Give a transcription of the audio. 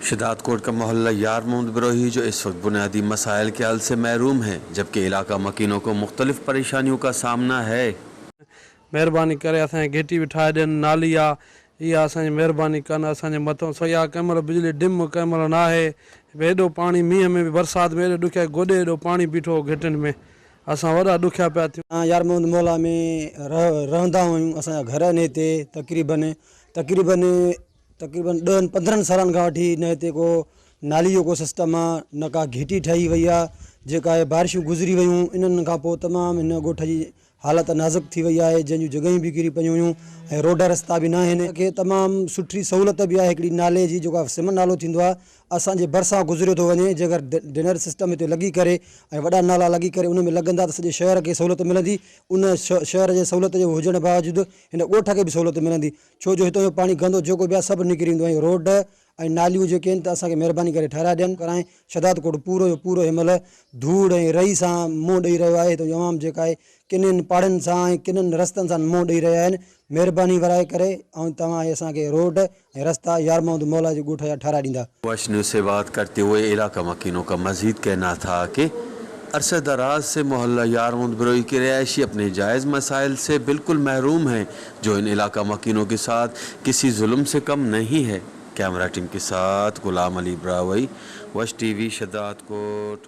शदादकोट का मोहल्ला यार मोहम्मद बरोही जो इस वक्त बुनियादी मसाइल के हल से महरूम है, जबकि इलाका मकीनों को मुख्तलिफ परेशानियों का सामना है। मेहरबानी करे असांखे घेटी बि ठाहे ॾियनि, नाली आहे इहा असांजी मेहरबानी कनि असांजे मथां। सया कंहिं महिल बिजली डिम कंहिं महिल न आहे। हेॾो पाणी मींहं में बि बरसाति में हेॾो ॾुखिया गोॾे हेॾो पाणी बीठो घेटियुनि में, असां वॾा ॾुखिया पिया थियूं। यार मोहम्मद मोहल्ला में रहंदा आहियूं। असांजा घर आहिनि हिते तक़रीबन 10-15 सालनि खां वठी न हिते को नाली जो को सिस्टम आहे, न का घिटी ठही वई आहे। जेका आहे बारिशूं गुज़री वियूं, इन्हनि खां पोइ तमामु हिन ॻोठ जी हालत नाज़ुक थी वई आहे, जंहिंजूं जॻहियूं बि किरी पियूं हुयूं ऐं रोड रस्ता बि न आहिनि। के तमामु सुठी सहूलियत बि आहे हिकिड़ी नाले जी, जेका सिमन नालो थींदो आहे, असांजे भरिसां गुज़रियो थो वञे। जेकर डिनर सिस्टम हिते लॻी करे ऐं वॾा नाला लॻी करे उन में लॻंदा त सॼे शहर खे सहूलियत मिलंदी। उन शहर जे सहूलियत जे हुजण बावजूदि हिन ॻोठ खे बि सहूलियत मिलंदी, छो जो हितां जो पाणी गंदो जेको बि आहे सभु निकिरी ईंदो आहे। रोड ऐं नालियूं जेके आहिनि त असांखे महिरबानी करे ठाराए ॾियनि कराए। शदादकोट पूरो जो पूरो हिन महिल धूड़ ऐं रही सां मुंहुं ॾेई रहियो आहे। त तमामु जेका आहे किननि पहाड़नि सां ऐं किननि रस्तनि सां मुंहुं ॾेई रहिया आहिनि। महिरबानी वराए करे ऐं तव्हां असांखे रोड ऐं रस्ता यार मोहम्मद मोहल्ला जे ॻोठ जा ठाराए ॾींदा। वॉच न्यूज़ से बात करते हुए इलाका मकीनों का मजीद कहना था कि अरसे दराज से मोहल्ला यार मोहम्मद बरोही के रिहायशी अपने जायज़ मसाइल से बिल्कुल महरूम हैं, जो इन इलाका मकीनों के साथ किसी जुल्म से कम नहीं है। कैमरा टीम के साथ गुलाम अली ब्रावई, वॉच टीवी शदादकोट।